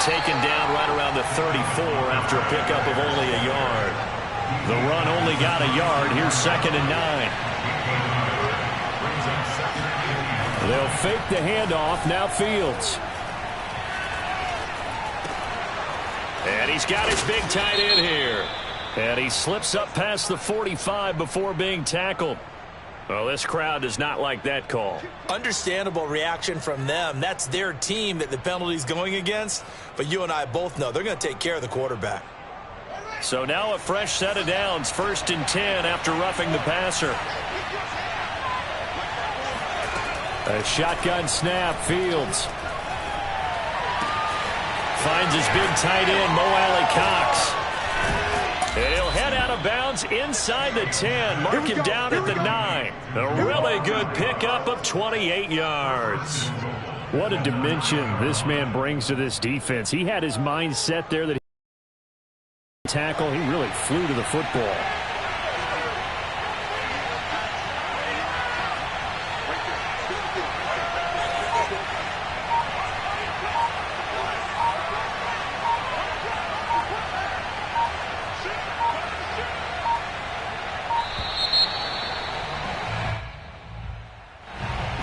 taken down right around the 34 after a pickup of only a yard. The run only got a yard. Here's 2nd and 9. They'll fake the handoff. Now Fields. And he's got his big tight end here. And he slips up past the 45 before being tackled. Well, this crowd does not like that call. Understandable reaction from them. That's their team that the penalty's going against. But you and I both know they're going to take care of the quarterback. So now a fresh set of downs. 1st and 10 after roughing the passer. A shotgun snap. Fields finds his big tight end, Mo Alley-Cox. And he'll head out of bounds inside the 10. Mark him down at the 9. A really good pickup of 28 yards. What a dimension this man brings to this defense. He had his mind set there that he tackle. He really flew to the football.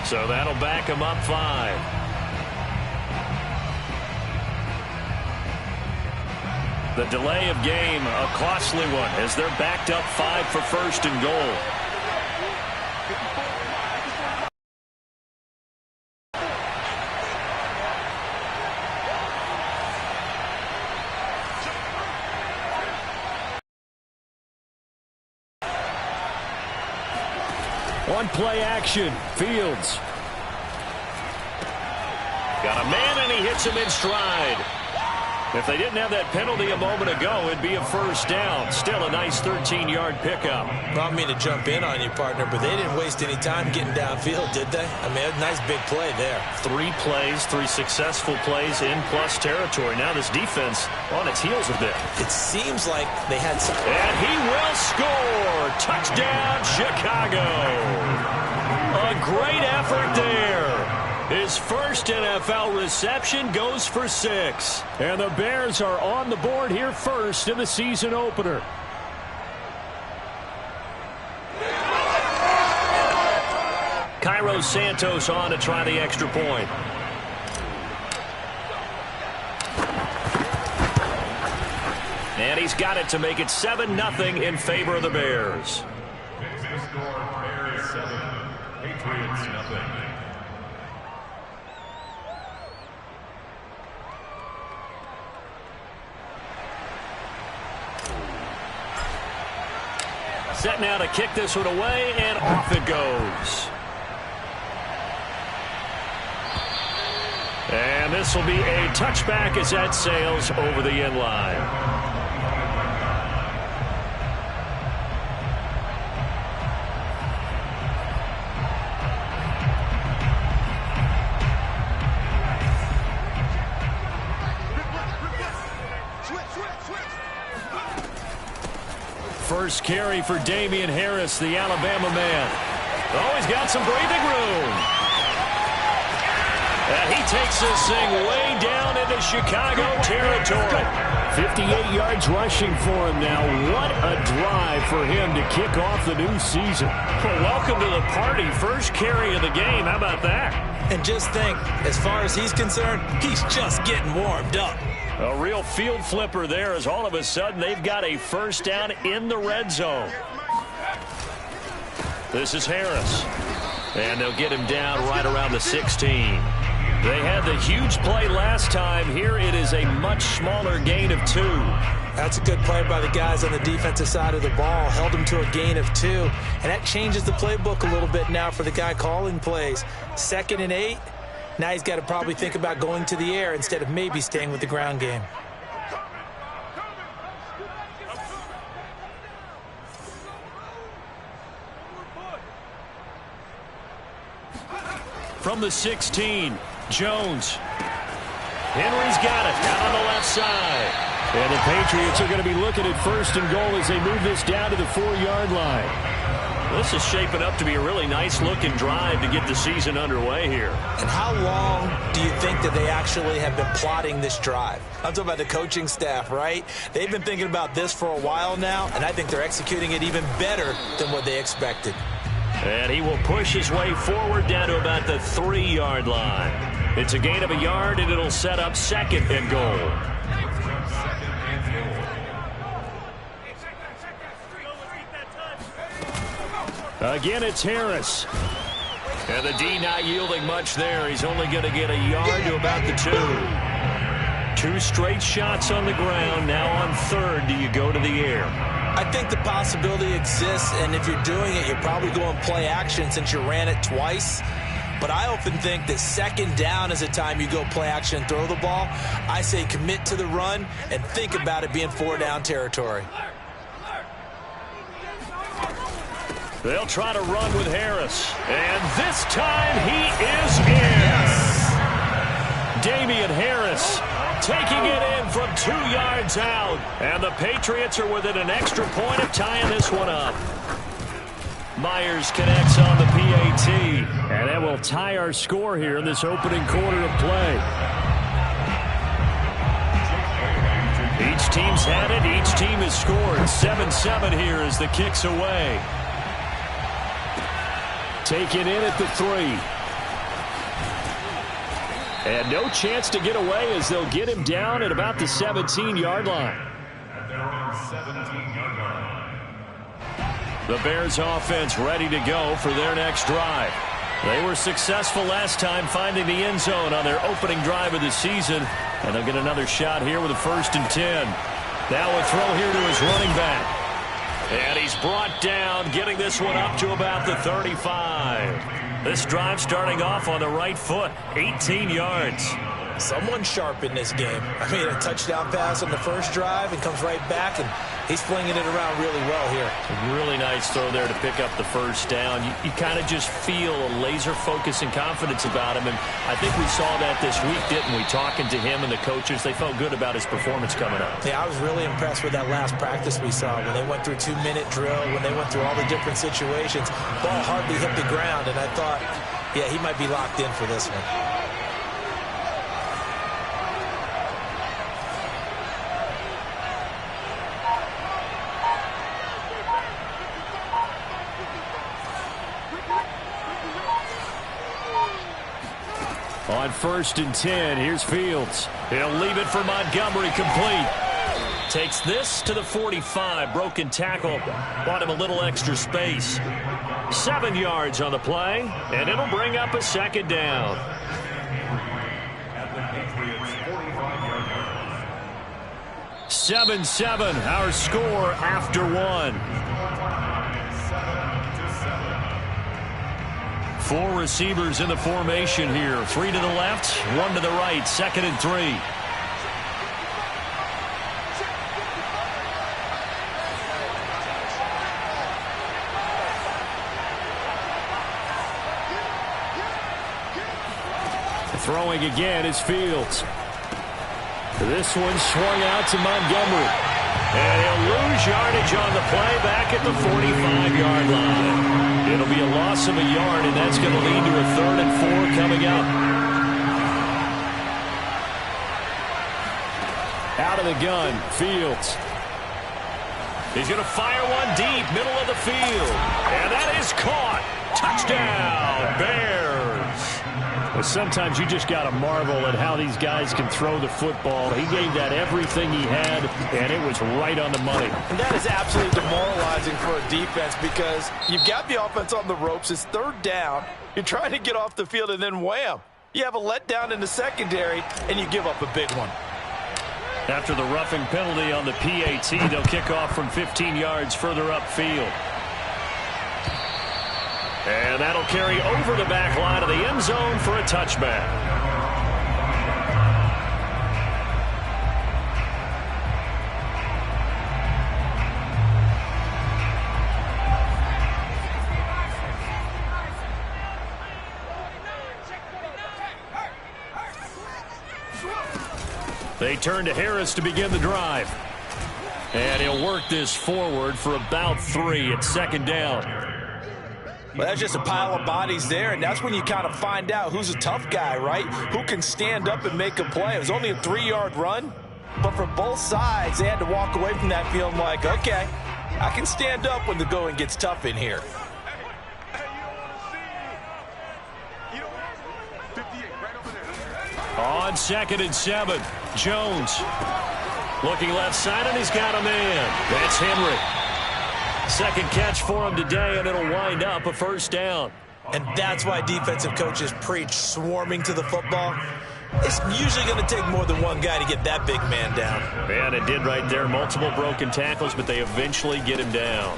So that'll back him up 5. The delay of game, a costly one, as they're backed up 5 for 1st and goal. On play action, Fields. Got a man and he hits him in stride. If they didn't have that penalty a moment ago, it'd be a 1st down. Still a nice 13-yard pickup. I don't mean to jump in on you, partner, but they didn't waste any time getting downfield, did they? I mean, a nice big play there. 3 plays, 3 successful plays in plus territory. Now this defense on its heels a bit. It seems like they had some... And he will score. Touchdown, Chicago. A great effort there. His first NFL reception goes for 6. And the Bears are on the board here first in the season opener. Cairo Santos on to try the extra point. And he's got it to make it 7-0 in favor of the Bears. Bears 7, Patriots 0. Set now to kick this one away, and off it goes. And this will be a touchback as that sails over the end line. First carry for Damian Harris, the Alabama man. Oh, he's got some breathing room. And he takes this thing way down into Chicago territory. 58 yards rushing for him now. What a drive for him to kick off the new season. Well, welcome to the party. First carry of the game. How about that? And just think, as far as he's concerned, he's just getting warmed up. A real field flipper there as all of a sudden they've got a 1st down in the red zone. This is Harris. And they'll get him down right around the 16. They had the huge play last time. Here it is a much smaller gain of 2. That's a good play by the guys on the defensive side of the ball. Held him to a gain of 2. And that changes the playbook a little bit now for the guy calling plays. 2nd and 8. Now he's got to probably think about going to the air instead of maybe staying with the ground game. From the 16, Jones. Henry's got it out on the left side. And the Patriots are going to be looking at 1st and goal as they move this down to the 4-yard line. This is shaping up to be a really nice-looking drive to get the season underway here. And how long do you think that they actually have been plotting this drive? I'm talking about the coaching staff, right? They've been thinking about this for a while now, and I think they're executing it even better than what they expected. And he will push his way forward down to about the 3-yard line. It's a gain of a yard, and it'll set up 2nd and goal. Again, it's Harris. And the D not yielding much there. He's only going to get a yard to about the 2. 2 straight shots on the ground. Now on 3rd, do you go to the air? I think the possibility exists, and if you're doing it, you're probably going play action since you ran it twice. But I often think that 2nd down is the time you go play action and throw the ball. I say commit to the run and think about it being 4-down territory. They'll try to run with Harris. And this time he is in. Damian Harris taking it in from 2 yards out. And the Patriots are within an extra point of tying this one up. Myers connects on the PAT. And that will tie our score here in this opening quarter of play. Each team's had it. Each team has scored. 7-7 here as the kick's away. Taken in at the 3. And no chance to get away as they'll get him down at about the 17-yard line. At their own 17-yard line. The Bears offense ready to go for their next drive. They were successful last time finding the end zone on their opening drive of the season. And they'll get another shot here with a 1st and 10. Now a throw here to his running back. And he's brought down, getting this one up to about the 35. This drive starting off on the right foot, 18 yards. Someone sharp in this game. I mean, a touchdown pass on the first drive and comes right back, and he's flinging it around really well here. A really nice throw there to pick up the 1st down. You kind of just feel a laser focus and confidence about him, and I think we saw that this week, didn't we? Talking to him and the coaches, they felt good about his performance coming up. Yeah, I was really impressed with that last practice we saw when they went through 2-minute drill, when they went through all the different situations. Ball hardly hit the ground, and I thought, yeah, he might be locked in for this one. On 1st and 10, here's Fields. He'll leave it for Montgomery, complete. Takes this to the 45. Broken tackle. Bought him a little extra space. 7 yards on the play, and it'll bring up a 2nd down. At the Patriots' 45-yard line. 7-7, our score after 1. 4 receivers in the formation here. 3 to the left, 1 to the right. 2nd and 3. Throwing again is Fields. This one swung out to Montgomery. And he'll lose yardage on the play back at the 45-yard line. It'll be a loss of a yard, and that's going to lead to a 3rd and 4 coming up. Out of the gun, Fields. He's going to fire one deep, middle of the field. And that is caught. Touchdown, Bears. Well, sometimes you just got to marvel at how these guys can throw the football. He gave that everything he had, and it was right on the money. And that is absolutely demoralizing for a defense because you've got the offense on the ropes. It's 3rd down. You're trying to get off the field, and then wham. You have a letdown in the secondary, and you give up a big one. After the roughing penalty on the PAT, they'll kick off from 15 yards further upfield. And that'll carry over the back line of the end zone for a touchback. They turn to Harris to begin the drive. And he'll work this forward for about 3 at second down. Well, that's just a pile of bodies there, and that's when you kind of find out who's a tough guy, right? Who can stand up and make a play. It was only a 3-yard run, but for both sides, they had to walk away from that feeling like, okay, I can stand up when the going gets tough in here. On 2nd and 7, Jones looking left side, and he's got a man. That's Henry. Second catch for him today, and it'll wind up a first down. And that's why defensive coaches preach swarming to the football. It's usually going to take more than one guy to get that big man down. And it did right there. Multiple broken tackles, but they eventually get him down.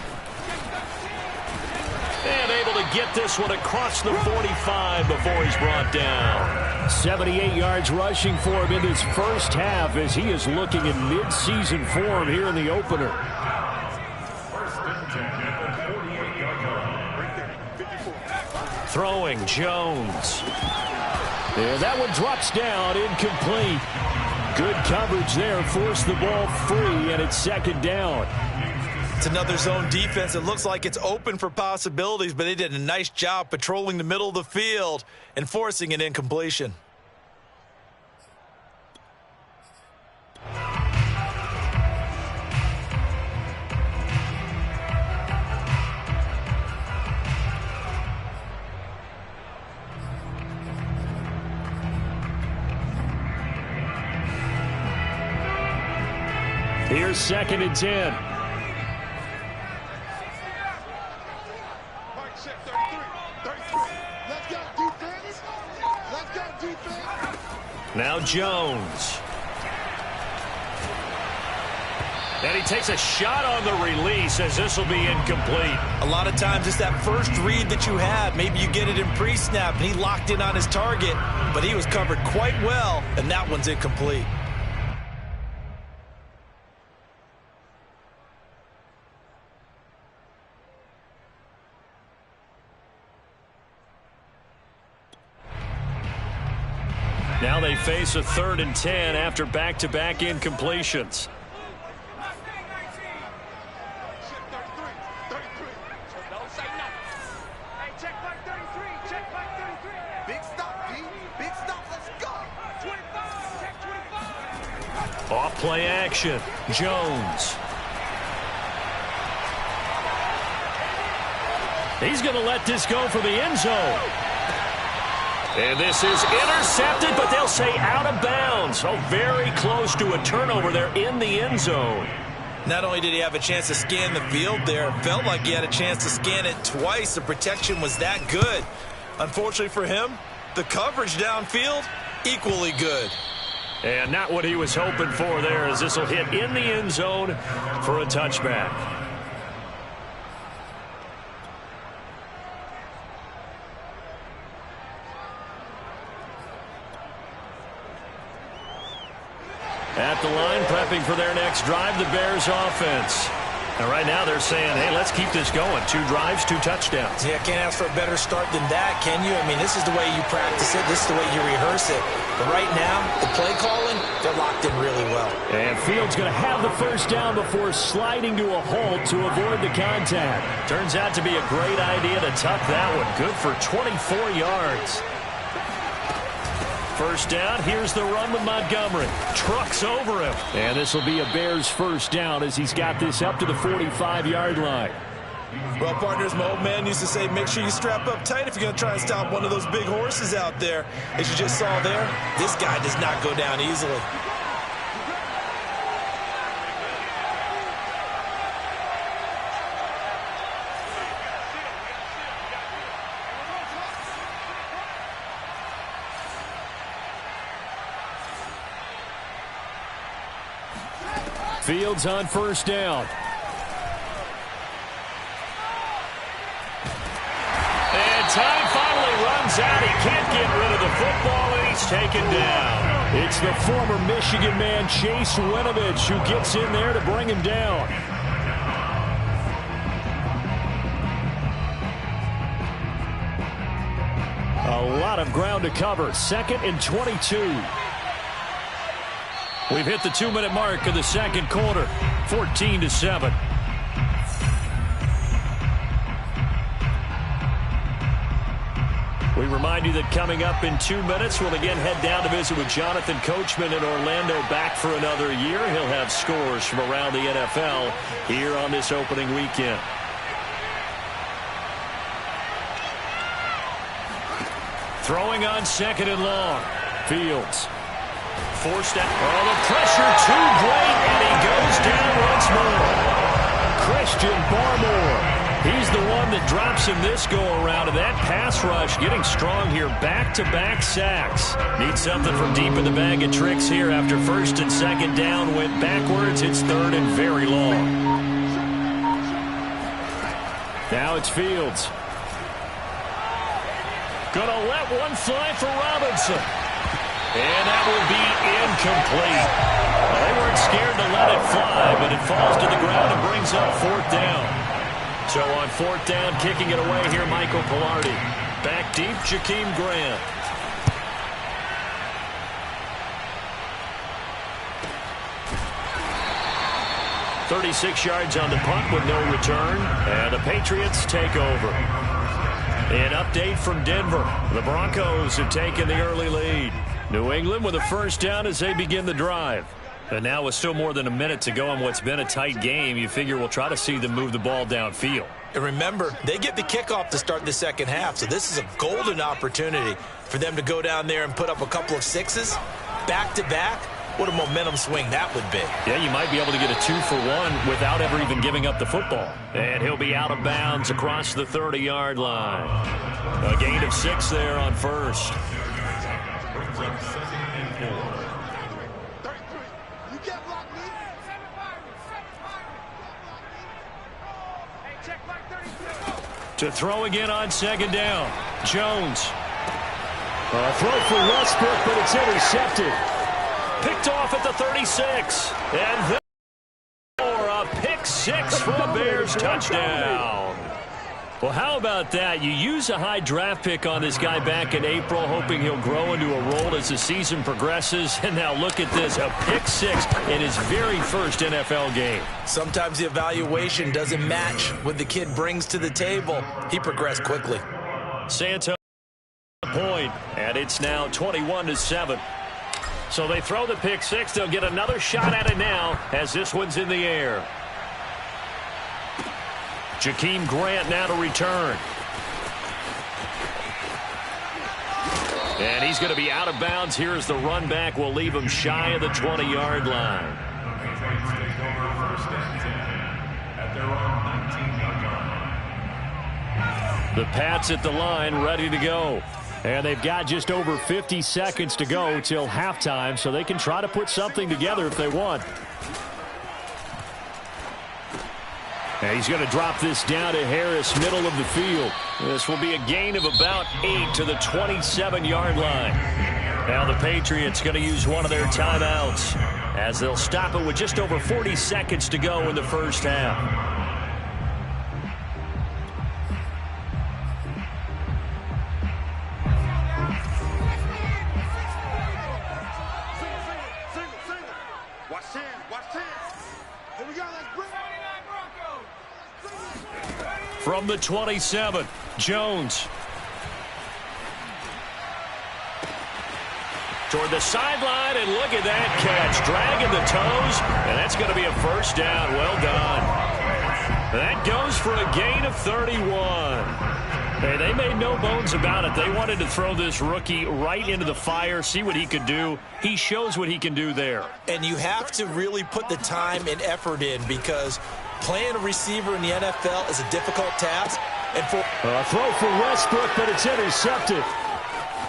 And able to get this one across the 45 before he's brought down. 78 yards rushing for him in this first half as he is looking in midseason form here in the opener. Throwing Jones. And that one drops down, incomplete. Good coverage there, forced the ball free, and it's second down. It's another zone defense. It looks like it's open for possibilities, but they did a nice job patrolling the middle of the field and forcing an incompletion. Here's 2nd and 10. Now Jones. And he takes a shot on the release as this will be incomplete. A lot of times it's that first read that you have. Maybe you get it in pre-snap, and he locked in on his target, but he was covered quite well, and that one's incomplete. Now they face a 3rd and 10 after back-to-back incompletions. Off play action. Jones. He's going to let this go for the end zone. And this is intercepted, but they'll say out of bounds. Oh, very close to a turnover there in the end zone. Not only did he have a chance to scan the field there, it felt like he had a chance to scan it twice. The protection was that good. Unfortunately for him, the coverage downfield, equally good. And not what he was hoping for there, as this will hit in the end zone for a touchback. At the line, prepping for their next drive, the Bears offense. And right now they're saying, hey, let's keep this going. 2 drives, 2 touchdowns. Yeah, can't ask for a better start than that, can you? I mean, this is the way you practice it. This is the way you rehearse it. But right now, the play calling, they're locked in really well. And Fields going to have the first down before sliding to a halt to avoid the contact. Turns out to be a great idea to tuck that one. Good for 24 yards. First down, here's the run with Montgomery. Trucks over him. And this will be a Bears first down as he's got this up to the 45-yard line. Well, partners, my old man used to say, make sure you strap up tight if you're going to try and stop one of those big horses out there. As you just saw there, this guy does not go down easily. Fields on first down. And time finally runs out. He can't get rid of the football, and he's taken down. It's the former Michigan man, Chase Winovich, who gets in there to bring him down. A lot of ground to cover. 2nd and 22. We've hit the 2-minute mark of the second quarter, 14-7. We remind you that coming up in 2 minutes, we'll again head down to visit with Jonathan Coachman in Orlando, back for another year. He'll have scores from around the NFL here on this opening weekend. Throwing on second and long. Fields. Forced out. Oh, the pressure too great, and he goes down once more. Christian Barmore. He's the one that drops him this go-around, and that pass rush getting strong here. Back-to-back sacks. Needs something from deep in the bag of tricks here after first and second down. Went backwards. It's third and very long. Now it's Fields. Gonna let one fly for Robinson. And that will be incomplete. Well, they weren't scared to let it fly, but it falls to the ground and brings up fourth down. So on fourth down, kicking it away here, Michael Palardy. Back deep, Jakeem Grant. .36 yards on the punt with no return. And the Patriots take over. An update from Denver. The Broncos have taken the early lead. New England with a first down as they begin the drive. And now with still more than a minute to go on what's been a tight game, you figure we'll try to see them move the ball downfield. And remember, they get the kickoff to start the second half, so this is a golden opportunity for them to go down there and put up a couple of sixes back-to-back. What a momentum swing that would be. Yeah, you might be able to get a 2-for-1 without ever even giving up the football. And he'll be out of bounds across the 30-yard line. A gain of 6 there on first. To throw again on second down. Jones. A throw for Westbrook, but it's intercepted. Picked off at the 36. And then for a pick six for a Bears touchdown. Well, how about that? You use a high draft pick on this guy back in April, hoping he'll grow into a role as the season progresses. And now look at this, a pick six in his very first NFL game. Sometimes the evaluation doesn't match what the kid brings to the table. He progressed quickly. Santos point, and it's now 21-7. So they throw the pick six. They'll get another shot at it now as this one's in the air. Jakeem Grant now to return. And he's going to be out of bounds here as the run back will leave him shy of the 20-yard line. The Pats at the line ready to go. And they've got just over 50 seconds to go till halftime, so they can try to put something together if they want. And he's going to drop this down to Harris, middle of the field. This will be a gain of about 8 to the 27-yard line. Now the Patriots going to use one of their timeouts as they'll stop it with just over 40 seconds to go in the first half. From the 27, Jones. Toward the sideline, and look at that catch. Dragging the toes, and that's going to be a first down. Well done. That goes for a gain of 31. Hey, they made no bones about it. They wanted to throw this rookie right into the fire, see what he could do. He shows what he can do there. And you have to really put the time and effort in because playing a receiver in the NFL is a difficult task. And for a throw for Westbrook, but it's intercepted.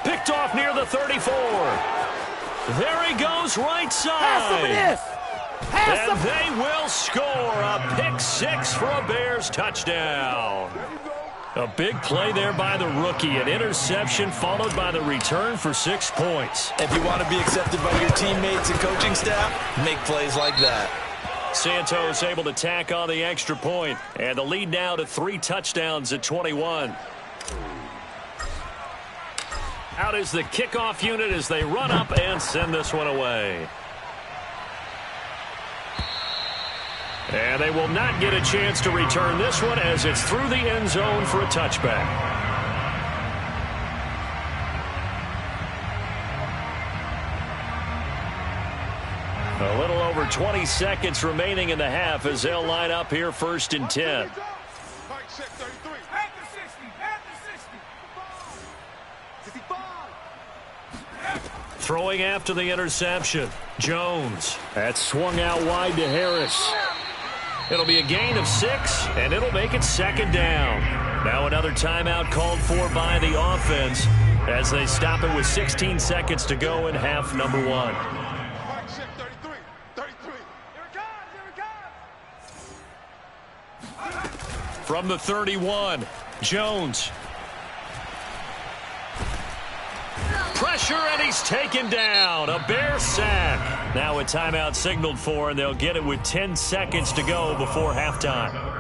Picked off near the 34. There he goes, right side. And they will score a pick six for a Bears touchdown. A big play there by the rookie. An interception followed by the return for 6 points. If you want to be accepted by your teammates and coaching staff, make plays like that. Santos able to tack on the extra point, and the lead now to 3 touchdowns at 21. Out is the kickoff unit as they run up and send this one away. And they will not get a chance to return this one as it's through the end zone for a touchback. A little over 20 seconds remaining in the half as they'll line up here 1st and 10. Throwing after the interception. Jones. That swung out wide to Harris. It'll be a gain of 6, and it'll make it 2nd down. Now another timeout called for by the offense as they stop it with 16 seconds to go in half number 1. From the 31, Jones. Pressure, and he's taken down. A Bear sack. Now a timeout signaled for, and they'll get it with 10 seconds to go before halftime.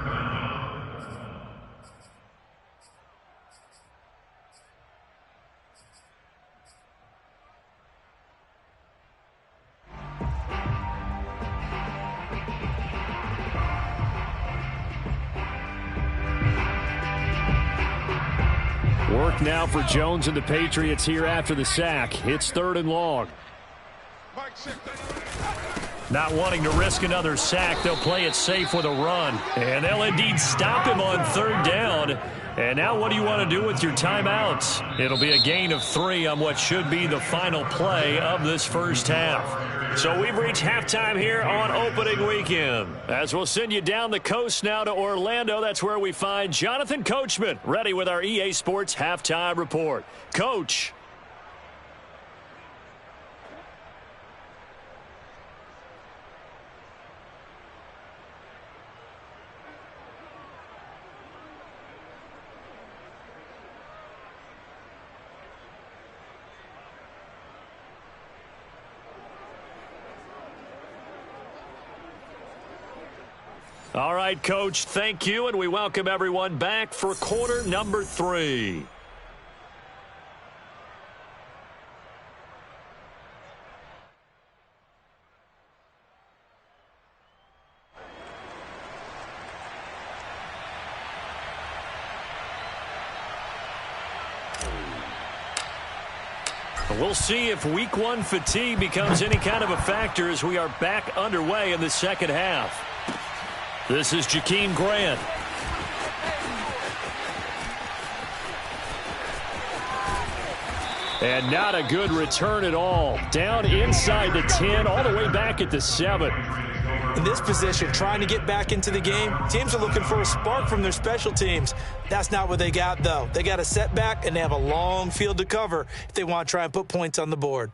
Work now for Jones and the Patriots here after the sack. It's 3rd and long. Not wanting to risk another sack, they'll play it safe with a run. And they'll indeed stop him on 3rd down. And now what do you want to do with your timeouts? It'll be a gain of 3 on what should be the final play of this first half. So we've reached halftime here on opening weekend. As we'll send you down the coast now to Orlando, that's where we find Jonathan Coachman ready with our EA Sports Halftime Report. Coach. All right, Coach, thank you, and we welcome everyone back for quarter number 3. We'll see if week 1 fatigue becomes any kind of a factor as we are back underway in the second half. This is Jakeem Grant. And not a good return at all. Down inside the 10, all the way back at the 7. In this position, trying to get back into the game, teams are looking for a spark from their special teams. That's not what they got, though. They got a setback, and they have a long field to cover if they want to try and put points on the board.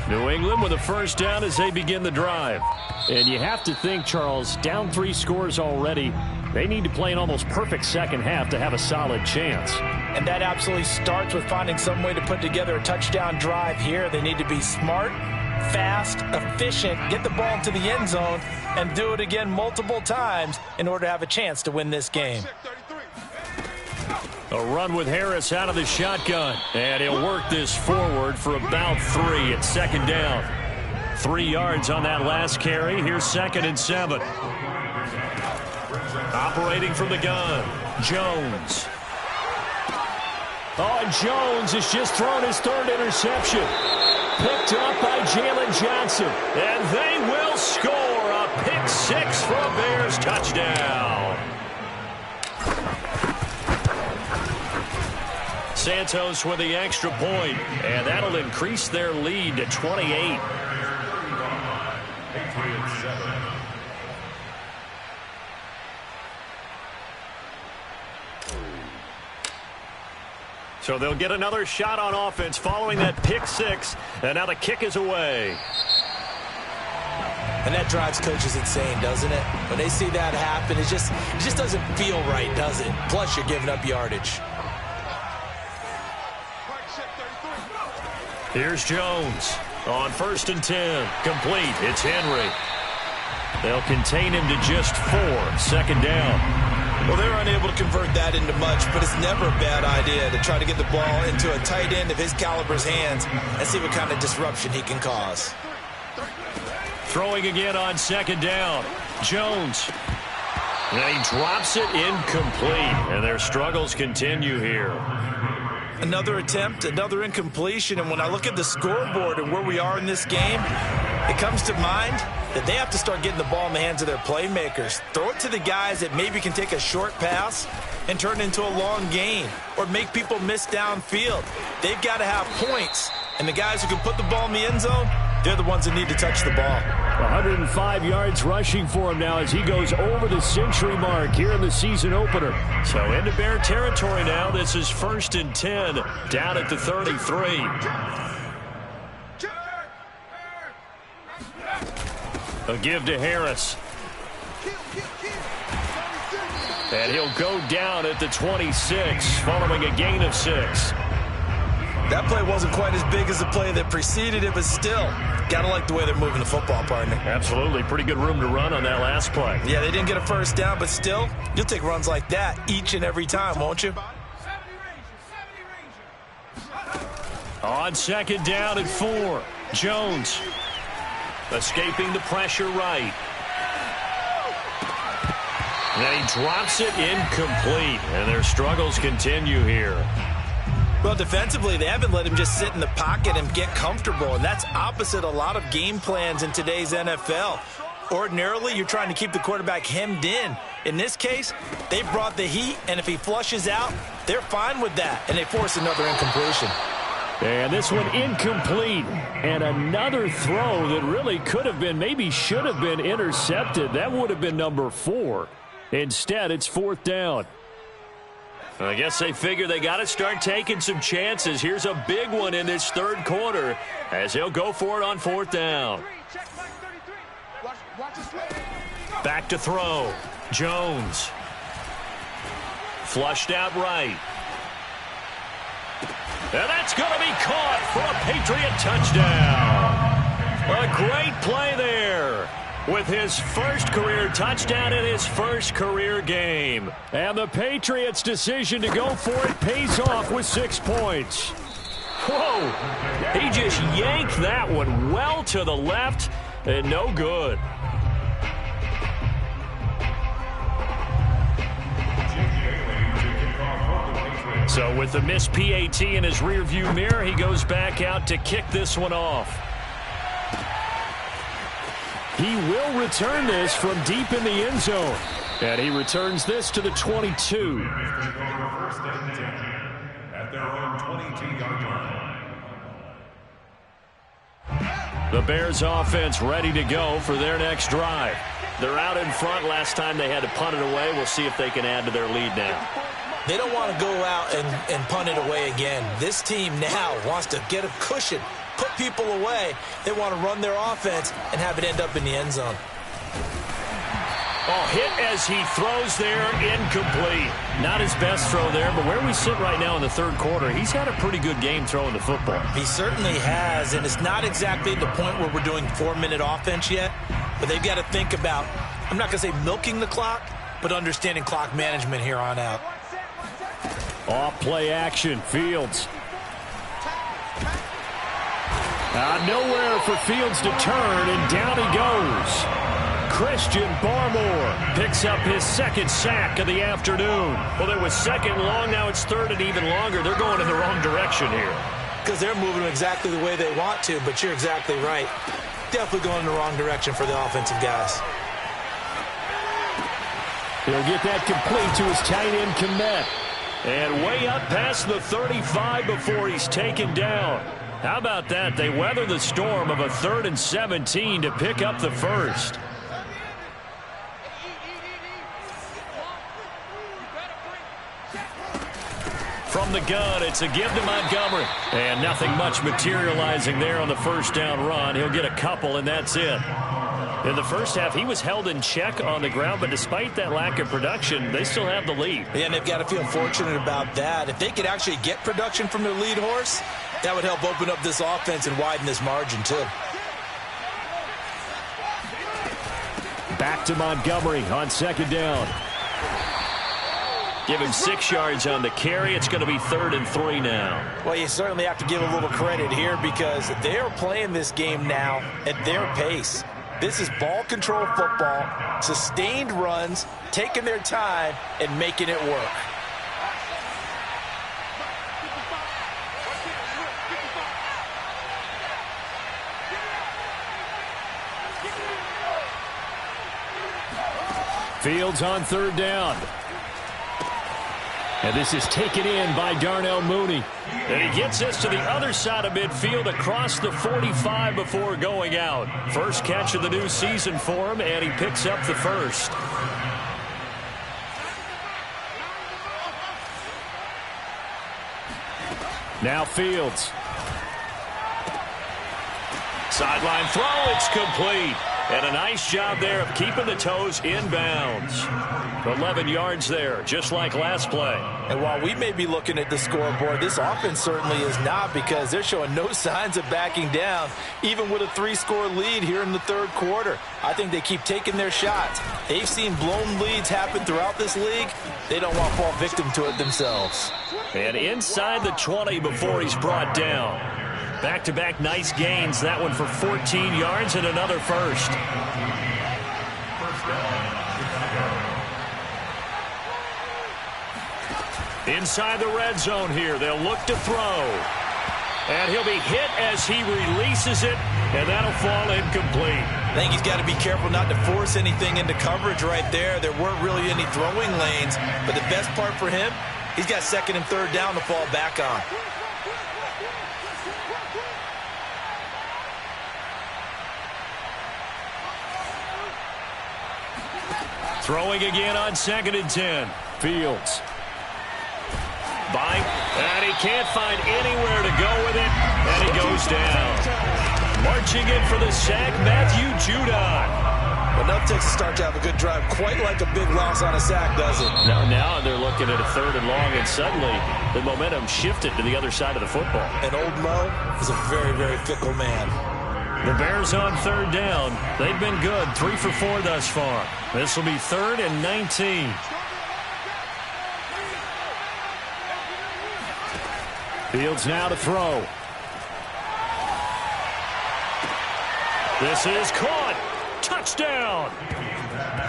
New England with a first down as they begin the drive. And you have to think, Charles, down 3 scores already. They need to play an almost perfect second half to have a solid chance. And that absolutely starts with finding some way to put together a touchdown drive here. They need to be smart, fast, efficient, get the ball to the end zone, and do it again multiple times in order to have a chance to win this game. A run with Harris out of the shotgun. And he'll work this forward for about 3 at second down. 3 yards on that last carry. Here's 2nd and 7. Operating from the gun, Jones. Oh, and Jones has just thrown his 3rd interception. Picked up by Jalen Johnson. And they will score a pick 6 for a Bears touchdown. Santos with the extra point, and that'll increase their lead to 28. So they'll get another shot on offense following that pick 6, and now the kick is away. And that drives coaches insane, doesn't it? When they see that happen, it just doesn't feel right, does it? Plus, you're giving up yardage. Here's Jones on 1st and 10. Complete. It's Henry. They'll contain him to just 4. 2nd down. Well, they're unable to convert that into much, but it's never a bad idea to try to get the ball into a tight end of his caliber's hands and see what kind of disruption he can cause. Throwing again on 2nd down. Jones. And he drops it incomplete. And their struggles continue here. Another attempt, another incompletion. And when I look at the scoreboard and where we are in this game, it comes to mind that they have to start getting the ball in the hands of their playmakers. Throw it to the guys that maybe can take a short pass and turn it into a long gain or make people miss downfield. They've got to have points. And the guys who can put the ball in the end zone, they're the ones that need to touch the ball. 105 yards rushing for him now as he goes over the century mark here in the season opener. So into Bear territory now. This is 1st and 10 down at the 33. A give to Harris. And he'll go down at the 26 following a gain of 6. That play wasn't quite as big as the play that preceded it, but still, gotta like the way they're moving the football, partner. Absolutely. Pretty good room to run on that last play. Yeah, they didn't get a first down, but still, you'll take runs like that each and every time, won't you? On 2nd down at 4. Jones escaping the pressure right. And he drops it incomplete. And their struggles continue here. Well, defensively, they haven't let him just sit in the pocket and get comfortable, and that's opposite a lot of game plans in today's NFL. Ordinarily, you're trying to keep the quarterback hemmed in. In this case, they brought the heat, and if he flushes out, they're fine with that, and they force another incompletion. And this one incomplete. And another throw that really could have been, maybe should have been intercepted. That would have been number 4. Instead, it's 4th down. I guess they figure they got to start taking some chances. Here's a big one in this 3rd quarter as he'll go for it on 4th down. Back to throw. Jones. Flushed out right. And that's going to be caught for a Patriot touchdown. A great play there with his first career touchdown in his first career game. And the Patriots' decision to go for it pays off with 6 points. Whoa! He just yanked that one well to the left and no good. So with the missed PAT in his rearview mirror, he goes back out to kick this one off. He will return this from deep in the end zone. And he returns this to the 22. At their own 22-yard line. The Bears offense ready to go for their next drive. They're out in front. Last time they had to punt it away. We'll see if they can add to their lead now. They don't want to go out and punt it away again. This team now wants to get a cushion, put people away. They want to run their offense and have it end up in the end zone. Oh, hit as he throws there, incomplete. Not his best throw there, but where we sit right now in the 3rd quarter, he's had a pretty good game throwing the football. He certainly has, and it's not exactly the point where we're doing 4-minute offense yet, but they've got to think about, I'm not going to say milking the clock, but understanding clock management here on out. Off play action, Fields. Nowhere for Fields to turn, and down he goes. Christian Barmore picks up his 2nd sack of the afternoon. Well, it was 2nd long, now it's 3rd and even longer. They're going in the wrong direction here. Because they're moving exactly the way they want to, but you're exactly right. Definitely going in the wrong direction for the offensive guys. He'll get that complete to his tight end, Kmet. And way up past the 35 before he's taken down. How about that? They weather the storm of a 3rd and 17 to pick up the first. From the gun, it's a give to Montgomery. And nothing much materializing there on the first down run. He'll get a couple, and that's it. In the first half, he was held in check on the ground, but despite that lack of production, they still have the lead. Yeah, and they've got to feel fortunate about that. If they could actually get production from their lead horse, that would help open up this offense and widen this margin, too. Back to Montgomery on second down. Give him 6 yards on the carry. It's going to be 3rd and 3 now. Well, you certainly have to give a little credit here because they are playing this game now at their pace. This is ball control football, sustained runs, taking their time, and making it work. Fields on 3rd down. And this is taken in by Darnell Mooney. And he gets us to the other side of midfield across the 45 before going out. First catch of the new season for him, and he picks up the first. Now Fields. Sideline throw, it's complete. And a nice job there of keeping the toes inbounds. 11 yards there, just like last play. And while we may be looking at the scoreboard, this offense certainly is not because they're showing no signs of backing down, even with a 3-score lead here in the 3rd quarter. I think they keep taking their shots. They've seen blown leads happen throughout this league. They don't want to fall victim to it themselves. And inside the 20 before he's brought down. Back-to-back nice gains. That one for 14 yards and another first. Inside the red zone here. They'll look to throw. And he'll be hit as he releases it, and that'll fall incomplete. I think he's got to be careful not to force anything into coverage right there. There weren't really any throwing lanes, but the best part for him, he's got 2nd and 3rd down to fall back on. Throwing again on 2nd and 10. Fields. Bite, and he can't find anywhere to go with it, and he goes down. Marching in for the sack, Matthew Judon. But enough takes a start to have a good drive, quite like a big loss on a sack, does it? Now they're looking at a 3rd and long, and suddenly the momentum shifted to the other side of the football. And old Mo is a very, very fickle man. The Bears on 3rd down. They've been good, 3 for 4 thus far. This will be 3rd and 19. Fields now to throw. This is caught. Touchdown.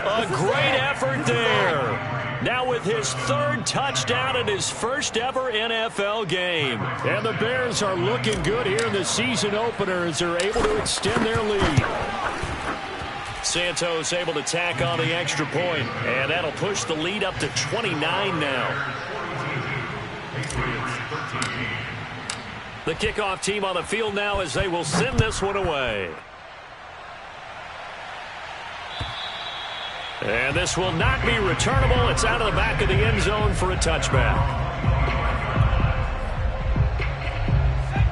A great effort there. Now with his 3rd touchdown in his first ever NFL game. And the Bears are looking good here in the season opener as they're able to extend their lead. Santos able to tack on the extra point, and that'll push the lead up to 29 now. The kickoff team on the field now as they will send this one away. And this will not be returnable. It's out of the back of the end zone for a touchback.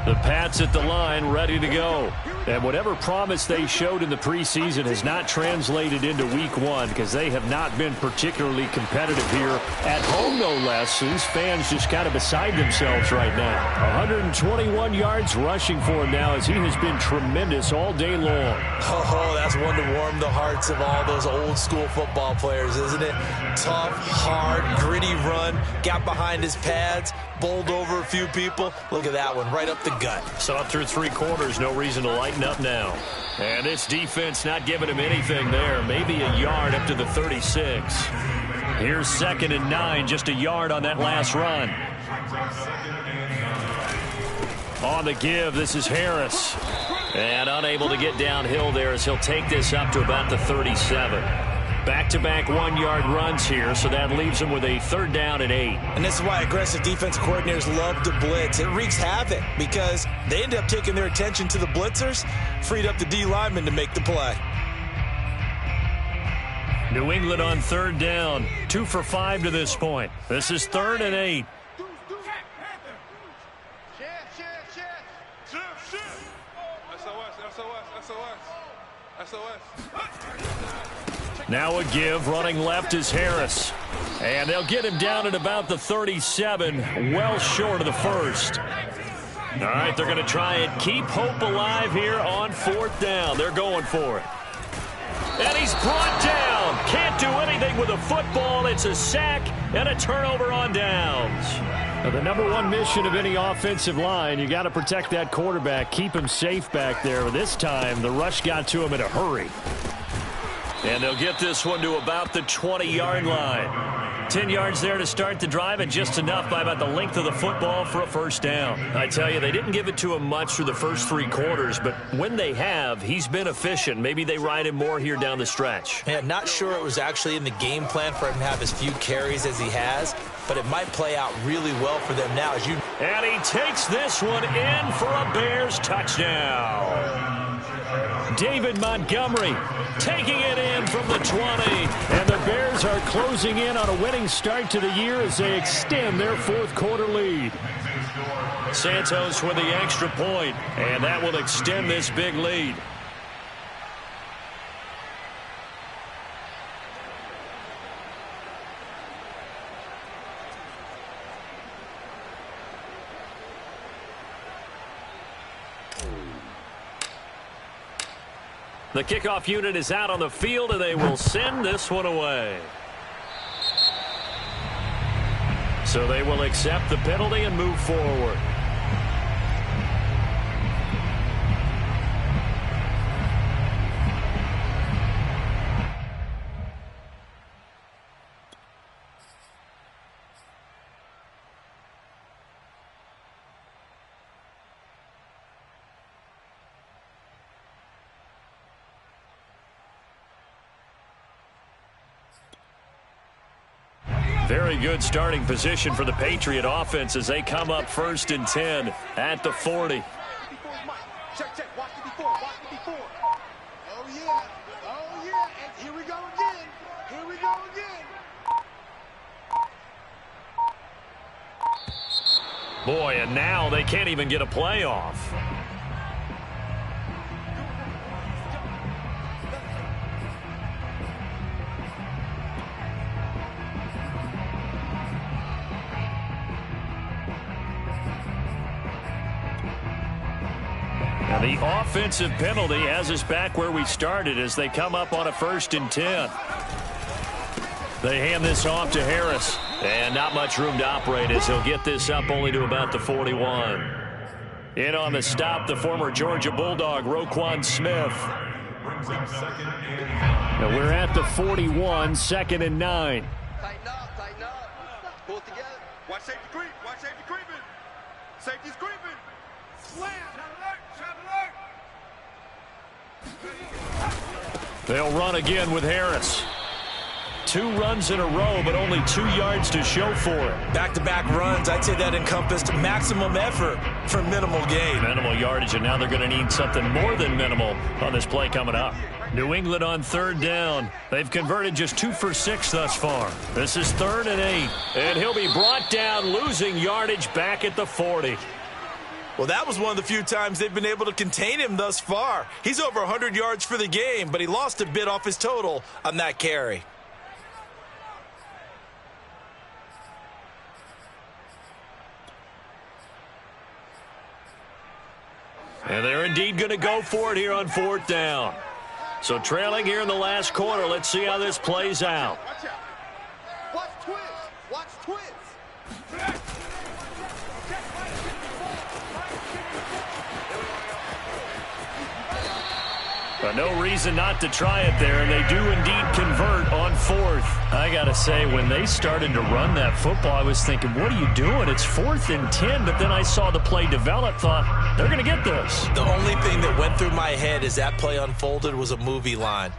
The Pats at the line ready to go. And whatever promise they showed in the preseason has not translated into week 1 because they have not been particularly competitive here at home, no less. These fans just kind of beside themselves right now. 121 yards rushing for him now as he has been tremendous all day long. Oh, that's one to warm the hearts of all those old school football players, isn't it? Tough, hard, gritty run, got behind his pads, bowled over a few people. Look at that one, right up the gut. Saw it through 3 quarters, no reason to lighten up now. And this defense not giving him anything there. Maybe a yard up to the 36. Here's 2nd and 9, just a yard on that last run. On the give, this is Harris. And unable to get downhill there as he'll take this up to about the 37. Back-to-back 1-yard runs here, so that leaves them with a 3rd down and 8. And this is why aggressive defensive coordinators love to blitz. It wreaks havoc because they end up taking their attention to the blitzers, freed up the D lineman to make the play. New England on 3rd down, 2 for 5 to this point. This is 3rd and 8. Now a give. Running left is Harris. And they'll get him down at about the 37, well short of the first. All right, they're going to try and keep hope alive here on 4th down. They're going for it. And he's brought down. Can't do anything with a football. It's a sack and a turnover on downs. Now, the number one mission of any offensive line, you got to protect that quarterback, keep him safe back there. This time, the rush got to him in a hurry. And they'll get this one to about the 20-yard line. 10 yards there to start the drive, and just enough by about the length of the football for a first down. I tell you, they didn't give it to him much through the first 3 quarters, but when they have, he's been efficient. Maybe they ride him more here down the stretch. Yeah, not sure it was actually in the game plan for him to have as few carries as he has, but it might play out really well for them now. And he takes this one in for a Bears touchdown. David Montgomery taking it in from the 20. And the Bears are closing in on a winning start to the year as they extend their 4th quarter lead. Santos with the extra point, and that will extend this big lead. The kickoff unit is out on the field, and they will send this one away. So they will accept the penalty and move forward. Very good starting position for the Patriot offense as they come up 1st and 10 at the 40. Check, check. Watch it before. Watch it before. Oh, yeah. Oh, yeah. And here we go again. Here we go again. Boy, and now they can't even get a playoff. The offensive penalty has us back where we started as they come up on a 1st and 10. They hand this off to Harris. And not much room to operate as he'll get this up only to about the 41. In on the stop, the former Georgia Bulldog, Roquan Smith. Now we're at the 41, 2nd and 9. Tighten up, tighten up. Pull it together. Watch safety creep. Watch safety creeping. Safety's creeping. Slam. They'll run again with Harris. 2 runs in a row, but only 2 yards to show for it. Back-to-back runs, I'd say that encompassed maximum effort for minimal gain. Minimal yardage, and now they're going to need something more than minimal on this play coming up. New England on 3rd down. They've converted just 2 for 6 thus far. This is 3rd and 8. And he'll be brought down, losing yardage back at the 40. Well, that was one of the few times they've been able to contain him thus far. He's over 100 yards for the game, but he lost a bit off his total on that carry. And they're indeed going to go for it here on 4th down. So trailing here in the last quarter, let's see how this plays out. Watch out. Watch twist. Watch twist. No reason not to try it there, and they do indeed convert on 4th. I got to say, when they started to run that football, I was thinking, what are you doing? It's 4th and 10, but then I saw the play develop, thought, they're going to get this. The only thing that went through my head as that play unfolded was a movie line.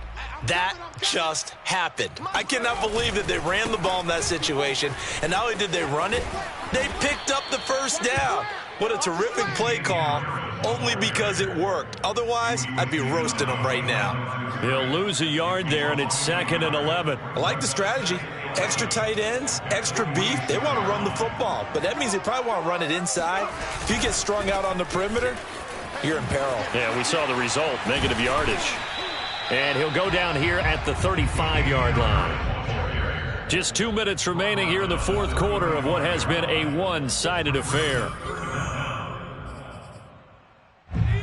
That just happened. I cannot believe that they ran the ball in that situation, and not only did they run it, they picked up the 1st down. What a terrific play call, only because it worked. Otherwise, I'd be roasting them right now. He'll lose a yard there, and it's 2nd and 11. I like the strategy. Extra tight ends, extra beef. They want to run the football, but that means they probably want to run it inside. If you get strung out on the perimeter, you're in peril. Yeah, we saw the result, negative yardage. And he'll go down here at the 35-yard line. Just 2 minutes remaining here in the fourth quarter of what has been a one-sided affair.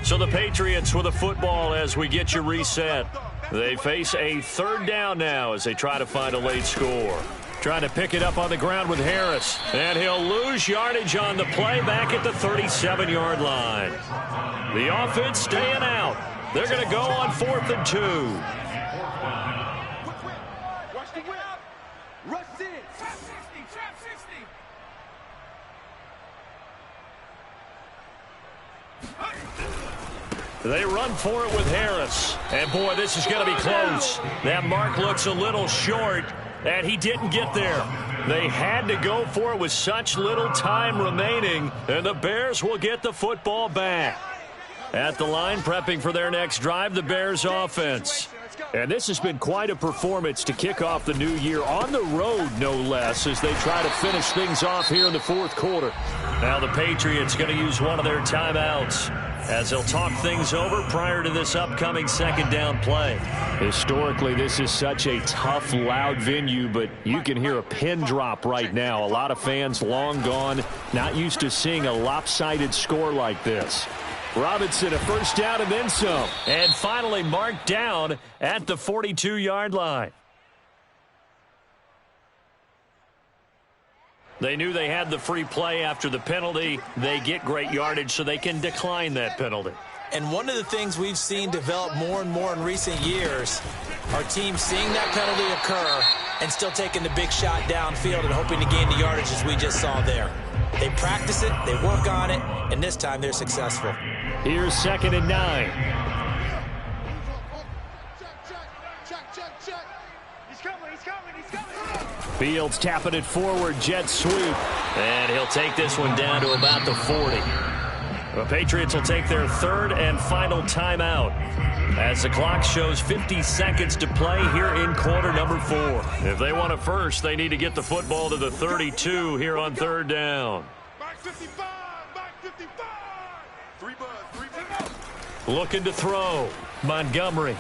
So the Patriots with the football as we get you reset. They face a third down now as they try to find a late score. Trying to pick it up on the ground with Harris. And he'll lose yardage on the play back at the 37-yard line. The offense staying out. They're going to go on 4th and 2. Watch the whip. Rush in. Trap 60. They run for it with Harris. And, boy, this is going to be close. That mark looks a little short, and he didn't get there. They had to go for it with such little time remaining, and the Bears will get the football back. At the line, prepping for their next drive, the Bears offense. And this has been quite a performance to kick off the new year on the road, no less, as they try to finish things off here in the fourth quarter. Now the Patriots going to use one of their timeouts as they'll talk things over prior to this upcoming second down play. Historically, this is such a tough, loud venue, but you can hear a pin drop right now. A lot of fans long gone, not used to seeing a lopsided score like this. Robinson, a first down and then some. And finally marked down at the 42-yard line. They knew they had the free play after the penalty. They get great yardage so they can decline that penalty. And one of the things we've seen develop more and more in recent years are teams seeing that penalty occur and still taking the big shot downfield and hoping to gain the yardage as we just saw there. They practice it, they work on it, and this time they're successful. Here's 2nd and 9. Check. He's coming. Fields tapping it forward, jet sweep. And he'll take this one down to about the 40. The Patriots will take their third and final timeout as the clock shows 50 seconds to play here in quarter number 4. If they want it first, they need to get the football to the 32 here on third down. Back 55. Three bud. Looking to throw. Montgomery.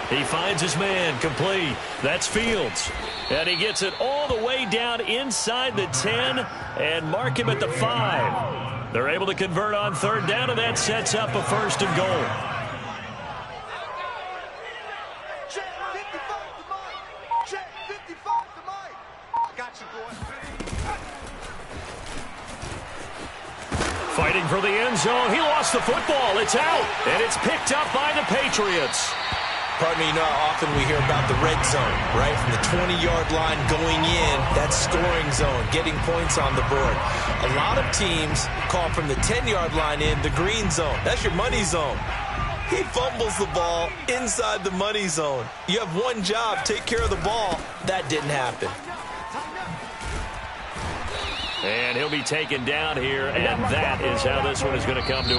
He finds his man, complete. That's Fields. And he gets it all the way down inside the 10 and mark him at the 5. They're able to convert on third down, and that sets up a first and goal. Check 55 to Mike. Check 55 to Mike. I got you, boy. Fighting for the end zone. He lost the football. It's out, and it's picked up by the Patriots. Pardon me, you know how often we hear about the red zone, right? From the 20-yard line going in, that scoring zone, getting points on the board. A lot of teams call from the 10-yard line in the green zone. That's your money zone. He fumbles the ball inside the money zone. You have one job, take care of the ball. That didn't happen. And he'll be taken down here, and that is how this one is going to come to